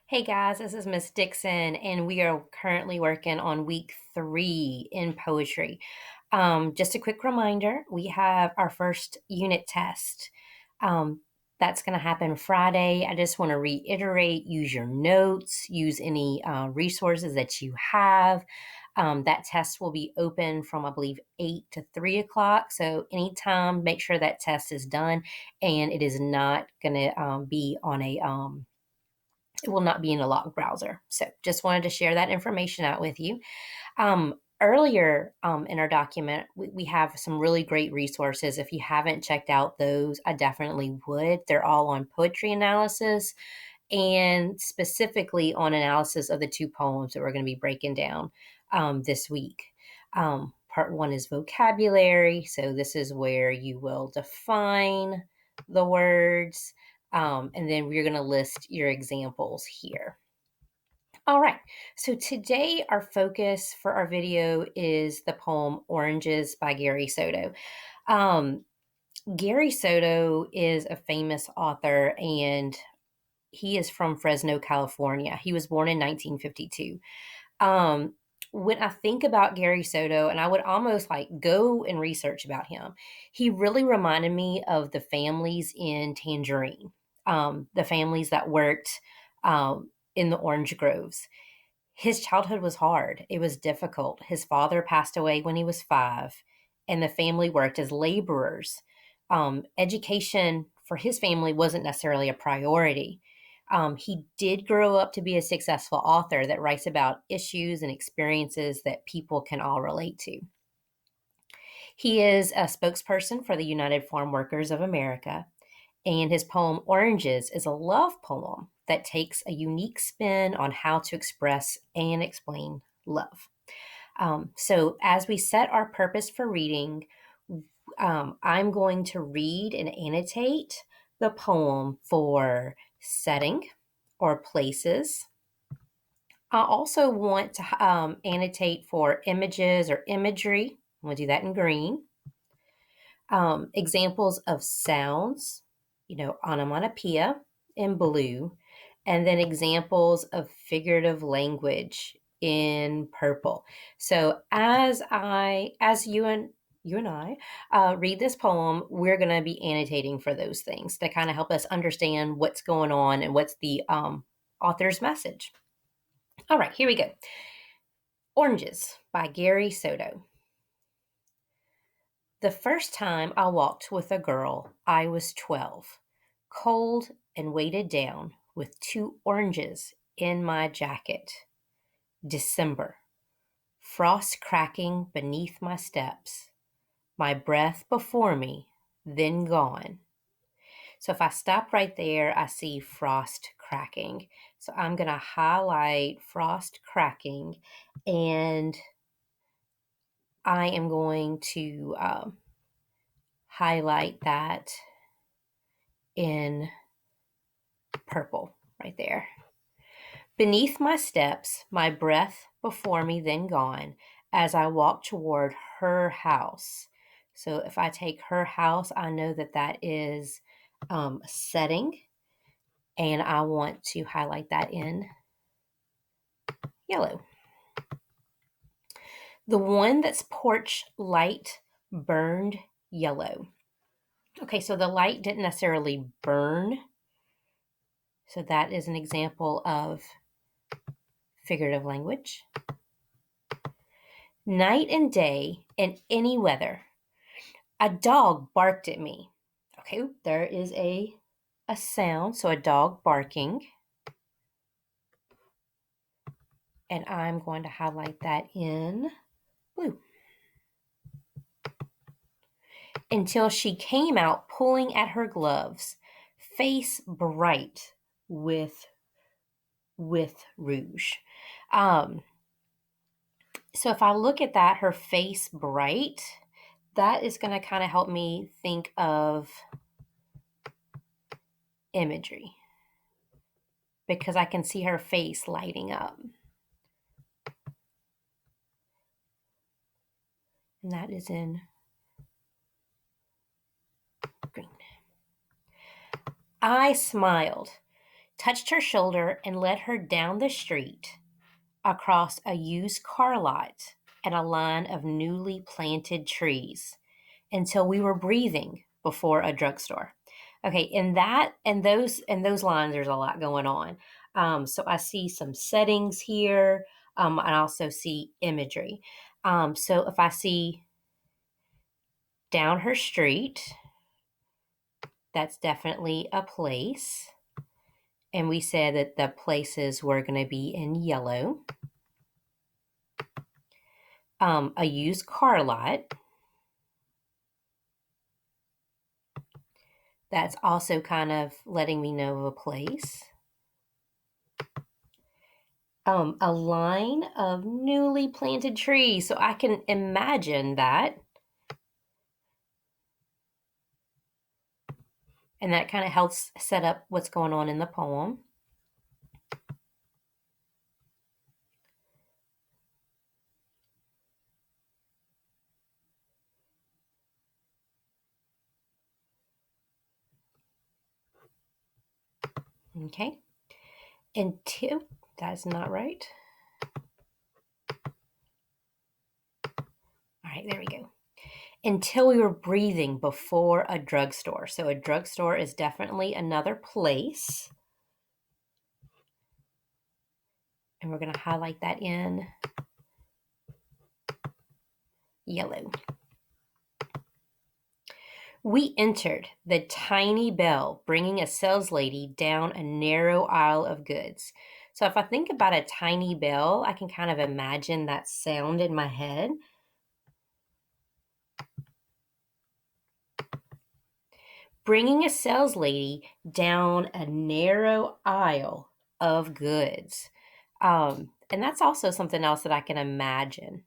Hey guys, this is Miss Dixon, and we are currently working on week 3 in poetry. Just a quick reminder, we have our first unit test. Um, that's going to happen Friday. I just want to reiterate, use your notes, use any resources that you have. That test will be open from, I believe, 8 to 3 o'clock. So anytime, make sure that test is done, and it is not going to be on a it will not be in a locked browser. So just wanted to share that information out with you. Earlier in our document, we have some really great resources. If you haven't checked out those, I definitely would. They're all on poetry analysis and specifically on analysis of the 2 poems that we're going to be breaking down this week. Part 1 is vocabulary. So this is where you will define the words. And then we're going to list your examples here. All right, so today our focus for our video is the poem Oranges by Gary Soto. Um, Gary Soto is a famous author and he is from Fresno, California. He was born in 1952. Um, when I think about Gary Soto, and I would almost like go and research about him, he really reminded me of the families in Tangerine, the families that worked in the orange groves. His childhood was hard. It was difficult. His father passed away when he was 5, and the family worked as laborers. Education for his family wasn't necessarily a priority. He did grow up to be a successful author that writes about issues and experiences that people can all relate to. He is a spokesperson for the United Farm Workers of America, and his poem Oranges is a love poem that takes a unique spin on how to express and explain love. So, as we set our purpose for reading, I'm going to read and annotate the poem for setting or places. I also want to annotate for images or imagery. I'm going to do that in green. Examples of sounds, onomatopoeia in blue, and then examples of figurative language in purple. So as you and I read this poem, we're going to be annotating for those things to kind of help us understand what's going on and what's the author's message. All right, here we go. Oranges by Gary Soto. The first time I walked with a girl, I was 12, cold and weighted down with 2 oranges in my jacket. December, frost cracking beneath my steps, my breath before me, then gone. So if I stop right there, I see frost cracking. So I'm going to highlight frost cracking, and I am going to highlight that in purple right there. Beneath my steps, my breath before me then gone, as I walk toward her house. So if I take her house, I know that that is setting, and I want to highlight that in yellow. The one that's porch light burned yellow. Okay, so the light didn't necessarily burn. So that is an example of figurative language. Night and day, in any weather, a dog barked at me. Okay, there is a sound, so a dog barking. And I'm going to highlight that in blue. Until she came out pulling at her gloves, face bright with rouge. So if I look at that, her face bright, that is going to kind of help me think of imagery because I can see her face lighting up. And that is in green. I smiled. touched her shoulder and led her down the street across a used car lot and a line of newly planted trees until we were breathing before a drugstore. Okay, in those lines, there's a lot going on. So I see some settings here. I also see imagery. So if I see down her street, that's definitely a place. And we said that the places were going to be in yellow. A used car lot. That's also kind of letting me know of a place. A line of newly planted trees. So I can imagine that. And that kind of helps set up what's going on in the poem. Okay. Until that's not right. All right, there we go. Until we were breathing before a drugstore. So a drugstore is definitely another place. And we're going to highlight that in yellow. We entered the tiny bell, bringing a saleslady down a narrow aisle of goods. So if I think about a tiny bell, I can kind of imagine that sound in my head. Bringing a saleslady down a narrow aisle of goods. And that's also something else that I can imagine.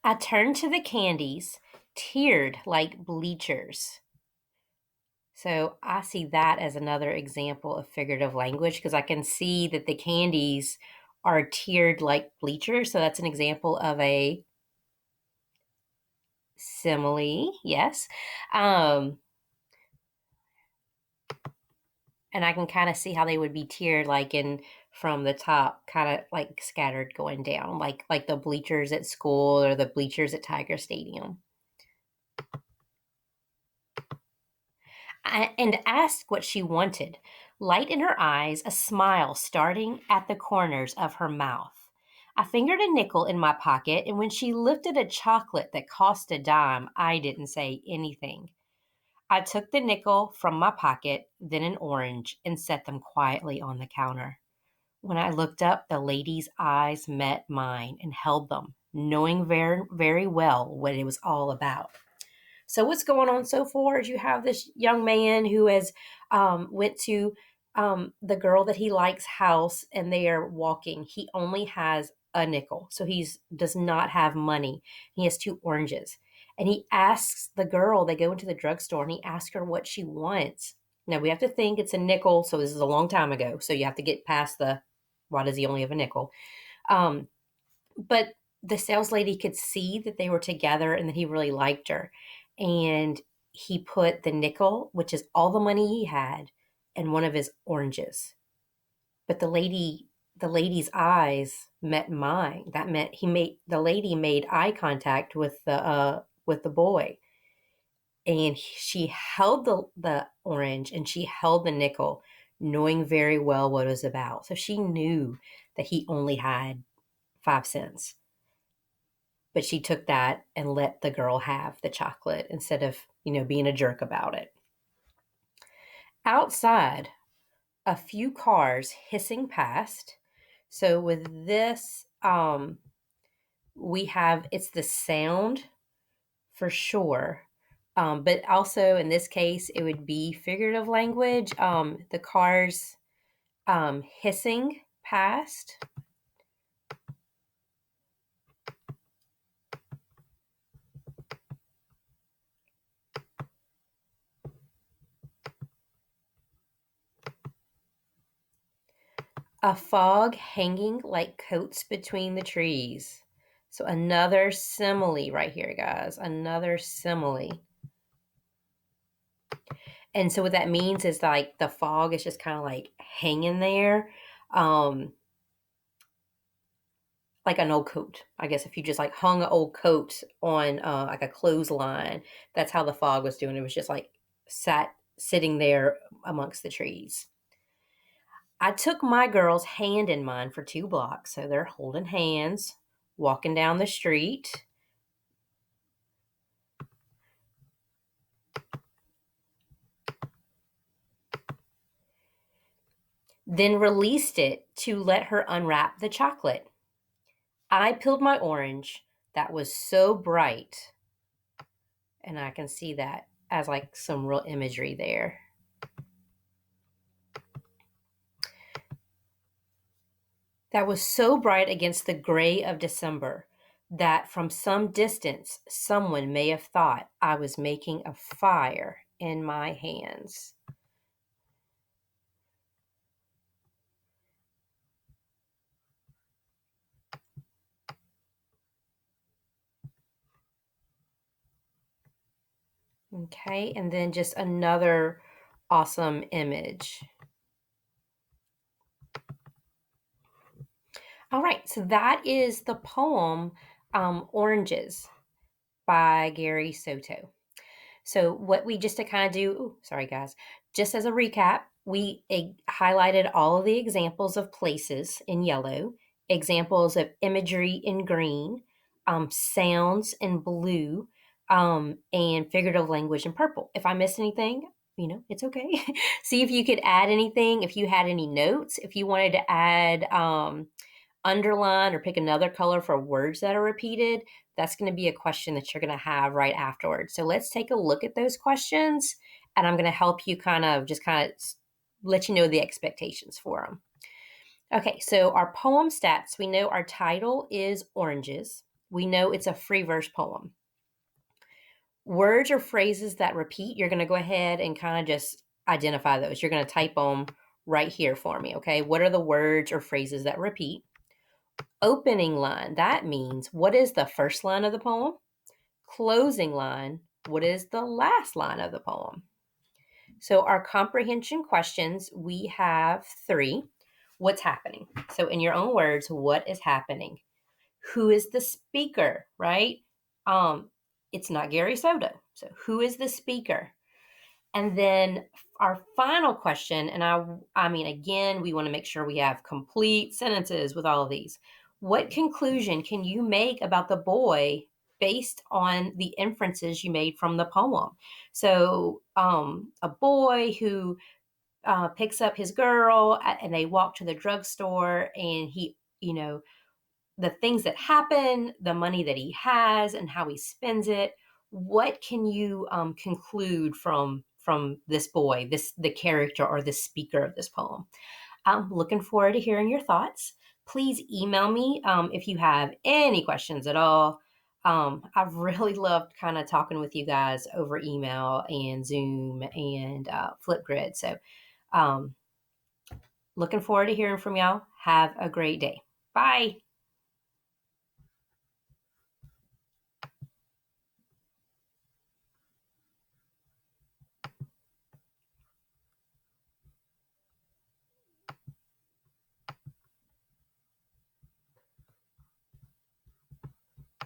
I turned to the candies, tiered like bleachers. So I see that as another example of figurative language because I can see that the candies are tiered like bleachers. So that's an example of a simile, yes. And I can kind of see how they would be tiered like in from the top, kind of like scattered going down, like the bleachers at school or the bleachers at Tiger Stadium. And asked what she wanted. Light in her eyes, a smile starting at the corners of her mouth. I fingered a nickel in my pocket, and when she lifted a chocolate that cost a dime, I didn't say anything. I took the nickel from my pocket, then an orange, and set them quietly on the counter. When I looked up, the lady's eyes met mine and held them, knowing very, very well what it was all about. So what's going on so far is you have this young man who has went to the girl that he likes' house, and they are walking. He only has a nickel, so he's does not have money. He has two oranges, and he asks the girl. They go into the drugstore, and he asks her what she wants. Now we have to think it's a nickel, so this is a long time ago. So you have to get past the why does he only have a nickel? Um, but the sales lady could see that they were together and that he really liked her. And he put the nickel, which is all the money he had, in one of his oranges. But the lady's eyes met mine. That meant the lady made eye contact with the boy. And she held the orange and she held the nickel, knowing very well what it was about. So she knew that he only had 5 cents. But she took that and let the girl have the chocolate instead of, being a jerk about it. Outside, a few cars hissing past. So with this, we have it's the sound for sure. But also in this case, it would be figurative language. The cars hissing past. A fog hanging like coats between the trees. So another simile right here, guys. Another simile. And so what that means is like the fog is just kind of like hanging there. Um, like an old coat. I guess if you just like hung an old coat on like a clothesline, that's how the fog was doing. It was just like sitting there amongst the trees. I took my girl's hand in mine for 2 blocks. So they're holding hands, walking down the street. Then released it to let her unwrap the chocolate. I peeled my orange that was so bright, and I can see that as like some real imagery there. That was so bright against the gray of December that from some distance someone may have thought I was making a fire in my hands. Okay, and then just another awesome image. All right, so that is the poem Oranges by Gary Soto. So what we just to kind of do, ooh, sorry guys, just as a recap, we highlighted all of the examples of places in yellow, examples of imagery in green, sounds in blue, and figurative language in purple. If I missed anything, it's okay. See if you could add anything, if you had any notes, if you wanted to add underline or pick another color for words that are repeated, that's going to be a question that you're going to have right afterwards. So let's take a look at those questions, and I'm going to help you kind of let you know the expectations for them. Okay, so our poem stats, we know our title is Oranges. We know it's a free verse poem. Words or phrases that repeat, you're going to go ahead and kind of just identify those. You're going to type them right here for me, okay? What are the words or phrases that repeat? Opening line, that means what is the first line of the poem? Closing line, what is the last line of the poem? So our comprehension questions, we have 3. What's happening? So in your own words, what is happening? Who is the speaker, right? It's not Gary Soto. So who is the speaker? And then our final question, and I mean, again, we want to make sure we have complete sentences with all of these. What conclusion can you make about the boy based on the inferences you made from the poem? So, a boy who picks up his girl and they walk to the drugstore, and he, the things that happen, the money that he has, and how he spends it. What can you conclude from this boy, the character or the speaker of this poem? I'm looking forward to hearing your thoughts. Please email me if you have any questions at all. I've really loved kind of talking with you guys over email and Zoom and Flipgrid. So, looking forward to hearing from y'all. Have a great day. Bye.